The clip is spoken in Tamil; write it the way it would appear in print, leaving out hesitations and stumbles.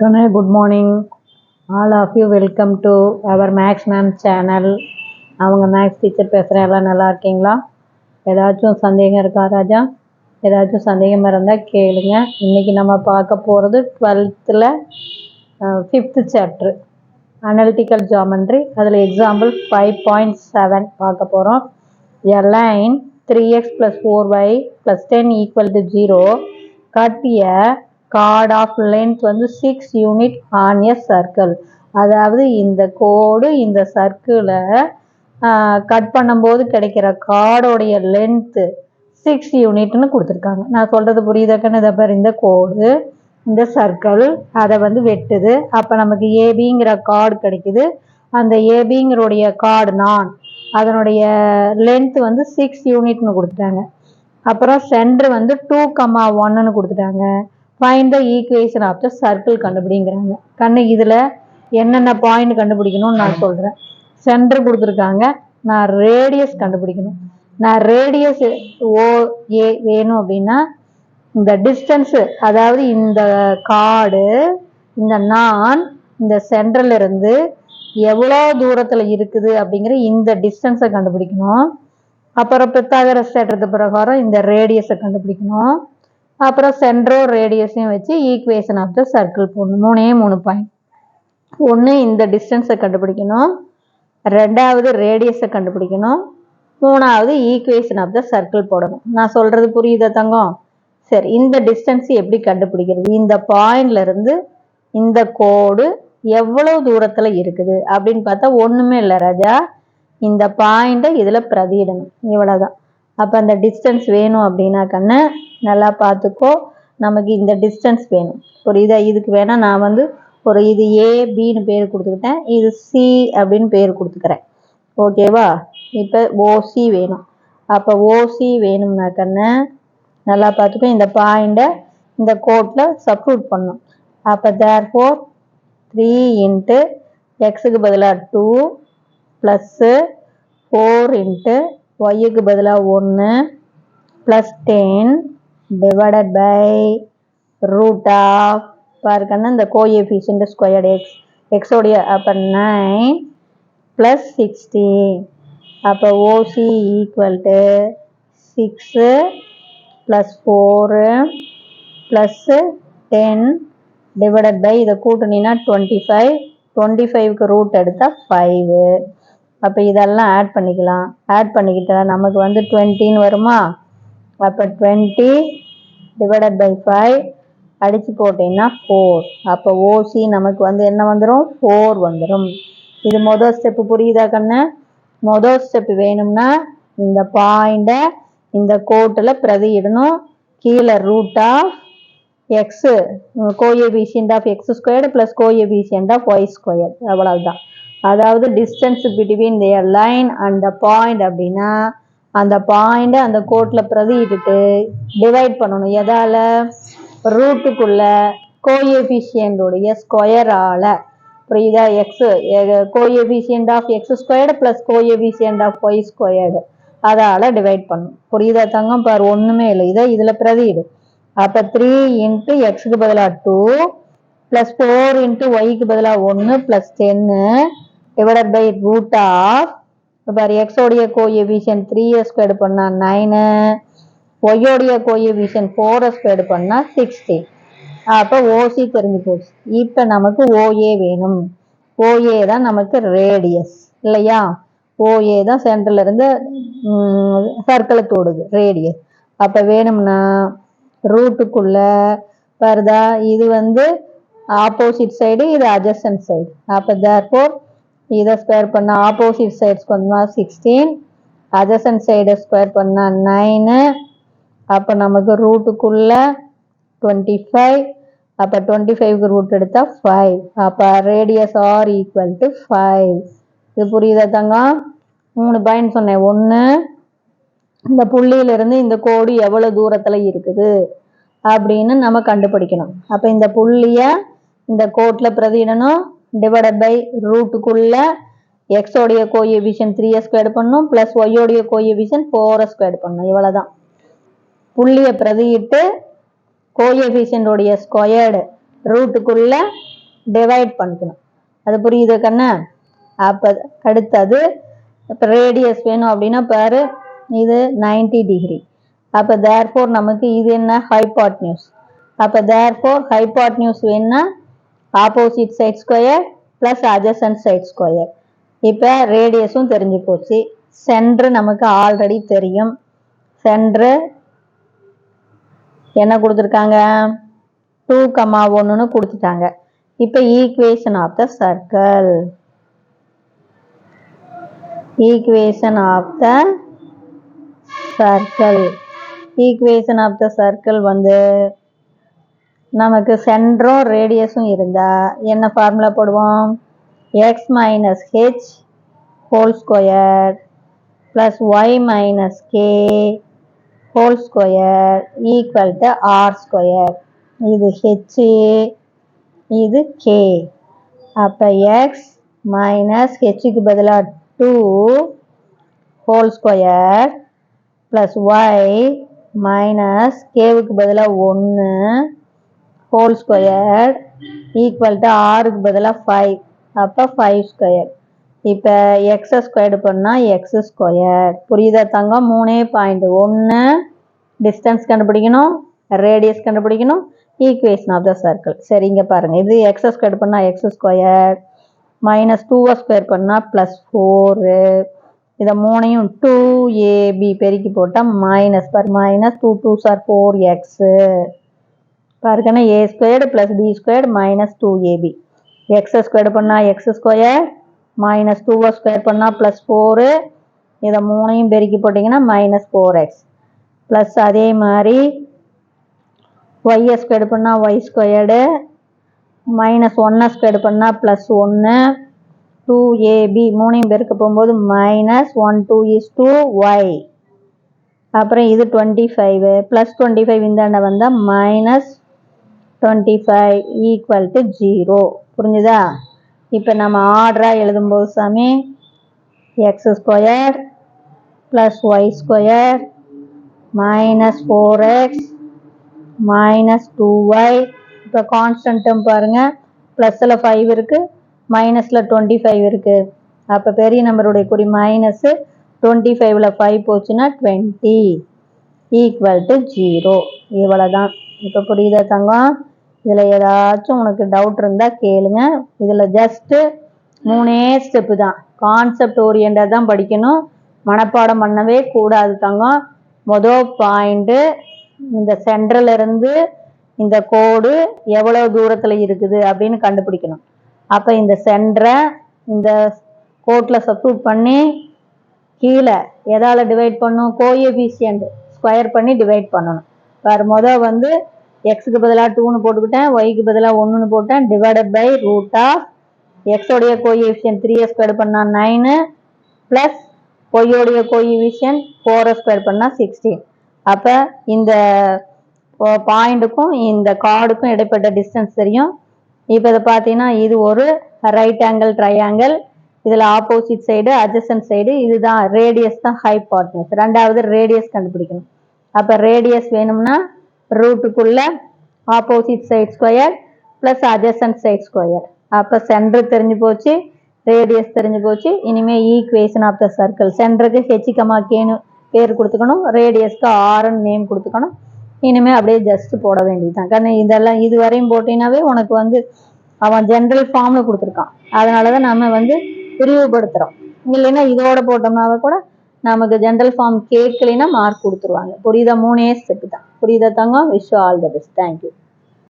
Good morning. All of you welcome to our Max Ma'am channel. அவங்க மேக்ஸ் டீச்சர் பேசுகிறேன். எல்லாம் நல்லா இருக்கீங்களா? ஏதாச்சும் சந்தேகம் இருக்கா ராஜா? ஏதாச்சும் சந்தேகம் இருந்தால் கேளுங்க. இன்றைக்கி நம்ம பார்க்க போகிறது 12th 5th chapter analytical geometry. அதில் எக்ஸாம்பிள் 5.7 பார்க்க போகிறோம். A line 3x plus 4y plus 10 equal to 0 cut a chord of length வந்து 6 யூனிட் on a circle. அதாவது இந்த கோடு இந்த சர்க்கிளை கட் பண்ணும்போது கிடைக்கிற கார்டோடைய லென்த்து 6 யூனிட்னு கொடுத்துருக்காங்க. நான் சொல்கிறது புரியுதாக்கன்னு இதை பாரு, இந்த கோடு இந்த சர்க்கிள் அதை வந்து வெட்டுது. அப்போ நமக்கு ஏபிங்கிற கார்டு கிடைக்குது. அந்த ஏபிங்கிறோடைய கார்டு அதனுடைய லென்த் வந்து 6 யூனிட்னு கொடுத்துட்டாங்க. அப்புறம் சென்டர் வந்து 2,1ன்னு கொடுத்துட்டாங்க. Find the equation of the circle கண்டுபிடிங்கிறாங்க. இதில் என்னென்ன பாயிண்ட் கண்டுபிடிக்கணும்னு நான் சொல்கிறேன். சென்டர் கொடுத்துருக்காங்க, நான் ரேடியஸ் கண்டுபிடிக்கணும். நான் ரேடியஸ் OA வேணும் அப்படின்னா இந்த டிஸ்டன்ஸு, அதாவது இந்த கார்டு இந்த இந்த சென்டர்ல இருந்து எவ்வளோ தூரத்தில் இருக்குது அப்படிங்கிற இந்த டிஸ்டன்ஸை கண்டுபிடிக்கணும். அப்புறம் பித்தாகரஸ் தேற்றத்து பிரகாரம் இந்த ரேடியஸை கண்டுபிடிக்கணும். அப்புறம் சென்டரும் ரேடியஸையும் வச்சு ஈக்குவேஷன் ஆஃப் த சர்க்கிள் போடணும். 3 பாயிண்ட். ஒன்று இந்த டிஸ்டன்ஸை கண்டுபிடிக்கணும், ரெண்டாவது ரேடியஸை கண்டுபிடிக்கணும், மூணாவது ஈக்குவேஷன் ஆஃப் த சர்க்கிள் போடணும். நான் சொல்கிறது புரியுதா தங்கம்? சரி, இந்த டிஸ்டன்ஸ் எப்படி கண்டுபிடிக்கிறது? இந்த பாயிண்ட்ல இருந்து இந்த கோடு எவ்வளவு தூரத்தில் இருக்குது அப்படின்னு பார்த்தா ஒன்றுமே இல்லை ராஜா, இந்த பாயிண்ட்டை இதில் பிரதியிடணும், இவ்வளோதான். அப்போ அந்த டிஸ்டன்ஸ் வேணும் அப்படின்னா கண்ணு நல்லா பார்த்துக்கோ, நமக்கு இந்த டிஸ்டன்ஸ் வேணும், புரியுதா? இதுக்கு வேணால் நான் வந்து இது ஏபின்னு பேர் கொடுத்துக்கிட்டேன், இது சி அப்படின்னு பேர் கொடுத்துக்கிறேன், ஓகேவா? இப்போ ஓசி வேணும். அப்போ ஓசி வேணும்னா கண்ணு நல்லா பார்த்துக்கோ, இந்த பாயிண்ட்டை இந்த கோட்டில் சப்ஸ்டிட்யூட் பண்ணணும். அப்போ தேர்ஃபோர் 3 இன்ட்டு எக்ஸுக்கு பதிலாக 2 ப்ளஸ்ஸு 4 இன்ட்டு ஒய்க்கு பதிலாக 1 plus 10 divided by root of பாருக்கண்ணா இந்த கோஎஃபிஷியன்ட் ஸ்கொயர்டு எக்ஸோடைய. அப்போ 9 ப்ளஸ் 16. அப்போ OC equal to 6 plus 4 plus 10 divided by இதை கூட்டினீங்கன்னா 25. 25க்கு ரூட் எடுத்தால் 5. அப்போ இதெல்லாம் ஆட் பண்ணிக்கலாம். ஆட் பண்ணிக்கிட்டா நமக்கு வந்து 20ன்னு வருமா? அப்போ 20 டிவைடட் பை 5 அடித்து போட்டிங்கன்னா 4. அப்போ ஓசி நமக்கு வந்து என்ன வந்துடும்? 4 வந்துடும். இது மொதல் ஸ்டெப்பு, புரியுதா கண்ணு? மொதல் ஸ்டெப்பு வேணும்னா இந்த பாயிண்டை இந்த கோட்டில் பிரதியிடணும். கீழே root of X coefficient of X squared plus coefficient of Y square, அவ்வளவுதான். அதாவது distance between there line and the point அப்படின்னா அந்த பாயிண்டை அந்த கோட்டில் பிரதியிட்டு டிவைட் பண்ணணும். எதால்? ரூட்டுக்குள்ள கோஎஃபிஷியன்டோடைய ஸ்கொயரால், புரியுதா? X coefficient of X squared plus coefficient of Y squared, அதால் டிவைட் பண்ணணும். புரியுதா தங்கம்? பாரு, ஒன்றுமே இல்லை, இதை இதில் பிரதியிடு. அப்போ 3 இன்ட்டு எக்ஸுக்கு பதிலாக 2 ப்ளஸ் 4 இன்ட்டு ஒய்க்கு பதிலாக 1 plus 10 divided by root of பாரு எக்ஸோடைய கோஎஃபிஷியன்ட் 3 ஸ்கொயர்டு பண்ணால் 9, ஒய்யோடைய கோஎஃபிஷியன்ட் 4 ஸ்கொயர்டு பண்ணால் 60. அப்போ ஓசி தெரிஞ்சு போச்சு. இப்போ நமக்கு ஓஏ வேணும். ஓஏ தான் நமக்கு ரேடியஸ் இல்லையா? ஓஏ தான் சென்டர்ல இருந்து சர்க்கிளுக்கு ஓடுது ரேடியஸ். அப்போ வேணும்னா ரூட்டுக்குள்ள வருதா, இது வந்து ஆப்போசிட் சைடு, இது அட்ஜசன்ட் சைடு. அப்போ தேர்ஃபோர் இதை ஸ்கொயர் பண்ணால் ஆப்போசிட் சைடு பண்ணால் 16, அட்ஜசன்ட் சைடை ஸ்கொயர் பண்ணால் 9. அப்போ நமக்கு ரூட்டுக்குள்ள 25. அப்போ 25க்கு ரூட் எடுத்தால் 5. அப்போ ரேடியஸ் ஆர் ஈக்குவல் டு 5. இது புரியுதா தங்கம்? 3 பாயிண்ட் சொன்னேன். ஒன்று, இந்த புள்ளியிலிருந்து இந்த கோடு எவ்வளோ தூரத்தில் இருக்குது அப்படின்னு நம்ம கண்டுபிடிக்கணும். அப்போ இந்த புள்ளியை இந்த கோட்டில் பிரதியிடணும். டிவைடட் பை ரூட்டுக்குள்ள எக்ஸோடைய கோஎஃபிஷியன்ட் 3 ஸ்கொயர்டு பண்ணணும் ப்ளஸ் ஒய்யோடைய கோஎஃபிஷியன்ட் 4 ஸ்கொயர்டு பண்ணணும், இவ்வளோதான். புள்ளியை பிரதியிட்டு கோஎஃபிஷியன்டோடைய ஸ்கொயர்டு ரூட்டுக்குள்ள டிவைட் பண்ணிக்கணும். அது புரியுது கண்ணா? அப்போ அடுத்தது இப்போ ரேடியஸ் வேணும் அப்படின்னா பாரு, இது 90 டிகிரி. அப்போ தேர்ஃபோர் நமக்கு இது என்ன, ஹைபாட்னியூஸ். அப்போ தேர்ஃபோர் ஹைபாட்னியூஸ் வேணும்னா opposite side square plus adjacent side square. இப்போ ரேடியஸும் தெரிஞ்சு போச்சு. சென்ட்ரு நமக்கு ஆல்ரெடி தெரியும். சென்ட்ரு என்ன கொடுத்துருக்காங்க, 2,1ன்னு கொடுத்துட்டாங்க. இப்போ equation of the circle, equation of the circle, equation of the circle வந்து நமக்கு சென்ட்ரும் ரேடியஸும் இருந்தா என்ன ஃபார்முலா போடுவோம், x minus h whole square plus y minus k whole square equal to r square. இது ஹெச், இது கே. அப்போ எக்ஸ் மைனஸ் ஹெச்சுக்கு பதிலாக 2 whole square plus y minus கேவுக்கு பதிலாக 1 ஹோல் ஸ்கொயர் ஈக்குவல் டு ஆருக்கு பதிலாக 5. அப்போ 5 ஸ்கொயர். இப்போ எக்ஸை ஸ்கொயர்டு பண்ணால் எக்ஸ் ஸ்கொயர். புரியுதா தங்கம்? 3.1 டிஸ்டன்ஸ் கண்டுபிடிக்கணும், ரேடியஸ் கண்டுபிடிக்கணும், ஈக்குவேஷன் ஆஃப் த சர்க்கிள். சரி, இங்கே பாருங்கள், இது எக்ஸை ஸ்கொயர்டு பண்ணால் எக்ஸ் ஸ்கொயர் மைனஸ் 2 ஸ்கொயர் பண்ணால் ப்ளஸ் 4. இதை 3ஐயும் 2ab பெருக்கி போட்டால் மைனஸ் பார், மைனஸ் 2 2s are 4x. பாருங்கன்னா A squared plus B squared minus 2ab. எக்ஸை ஸ்கொயர்டு பண்ணால் எக்ஸ் ஸ்கொயர் மைனஸ் 2 ஸ்கொயர் பண்ணால் ப்ளஸ் 4. இதை 3ஐயும் பெருக்கி போட்டிங்கன்னா மைனஸ் 4x. ப்ளஸ் அதே மாதிரி ஒய்யை ஸ்கொயர்டு பண்ணால் ஒய் ஸ்கொயர்டு மைனஸ் 1 ஸ்கொயர்டு பண்ணால் ப்ளஸ் 1 2ab. 3ஐயும் பெருக்க போகும்போது மைனஸ் 1 2 is 2y. அப்புறம் இது 25 ப்ளஸ் 25 இந்தாண்ட வந்தால் மைனஸ் 25 ஈக்குவல் டு 0. புரிஞ்சுதா? இப்போ நம்ம ஆர்டராக எழுதும்போது சாமி X square plus Y square minus 4x minus 2y. இப்போ கான்ஸ்டன்ட்டும் பாருங்கள், ப்ளஸில் 5 இருக்குது, மைனஸில் 25 இருக்குது. அப்போ பெரிய நம்பருடைய குறி மைனஸு, 25ல் 5 போச்சுன்னா 20 ஈக்குவல் டு 0. இவ்வளோ தான். இப்போ புரியுதா தங்கம்? இதில் ஏதாச்சும் உனக்கு டவுட் இருந்தால் கேளுங்க. இதில் ஜஸ்ட்டு 3 ஸ்டெப்பு தான், கான்செப்ட் ஓரியண்டாக தான் படிக்கணும், மனப்பாடம் பண்ணவே கூடாது தங்கம். மொதல் பாயிண்ட்டு இந்த சென்ட்ரலிருந்து இந்த கோடு எவ்வளோ தூரத்தில் இருக்குது அப்படின்னு கண்டுபிடிக்கணும். அப்போ இந்த சென்டரை இந்த கோட்டில் சப்ஸ்டிட்யூட் பண்ணி கீழே எதால் டிவைட் பண்ணணும், கோஎஃபிஷியன்ட் ஸ்கொயர் பண்ணி டிவைட் பண்ணணும். வேறு மொதல் வந்து எக்ஸுக்கு பதிலாக 2ன்னு போட்டுக்கிட்டேன், ஒய்க்கு பதிலாக 1ன்னு போட்டேன், டிவைடட் பை ரூட் ஆஃப் எக்ஸோடைய கோஎஃபிஷியன்ட் 3 ஸ்கொயர் பண்ணால் 9 ப்ளஸ் ஒய்யோடைய கோஎஃபிஷியன்ட் 4 ஸ்கொயர் பண்ணால் 16. அப்போ இந்த பாயிண்ட்டுக்கும் இந்த கார்டுக்கும் இடைப்பட்ட டிஸ்டன்ஸ் தெரியும். இப்போ இதை பார்த்தீங்கன்னா இது ஒரு ரைட் ஆங்கிள் ட்ரையாங்கிள், இதில் ஆப்போசிட் சைடு அட்ஜசன்ட் சைடு, இதுதான் ரேடியஸ் தான் ஹைபாட்னியூஸ். ரெண்டாவது ரேடியஸ் கண்டுபிடிக்கணும். அப்போ ரேடியஸ் வேணும்னா ரூட்டுக்குள்ள opposite side square plus adjacent side square. அப்போ சென்டர் தெரிஞ்சு போச்சு, ரேடியஸ் தெரிஞ்சு போச்சு. இனிமேல் ஈக்குவேஷன் ஆஃப் த சர்க்கிள், சென்டருக்கு ஹெச்கேன்னு பேர் கொடுத்துக்கணும், ரேடியஸ்க்கு ஆர்ன்னு நேம் கொடுத்துக்கணும். இனிமேல் அப்படியே ஜஸ்ட் போட வேண்டியதுதான். காரணம் இதெல்லாம் இது வரையும் போட்டினாவே உனக்கு வந்து அவன் ஜென்ரல் ஃபார்மில் கொடுத்துருக்கான், அதனால தான் நம்ம வந்து விரிவுபடுத்துகிறோம். இல்லைன்னா இதோட போட்டோம்னாவே கூட நமக்கு ஜென்ரல் ஃபார்ம் கேட்கலைன்னா மார்க் கொடுத்துருவாங்க. புரியுதா? 3 ஸ்டெப்பு தான். புரியுதா தங்கம்? Wish all the best. Thank you.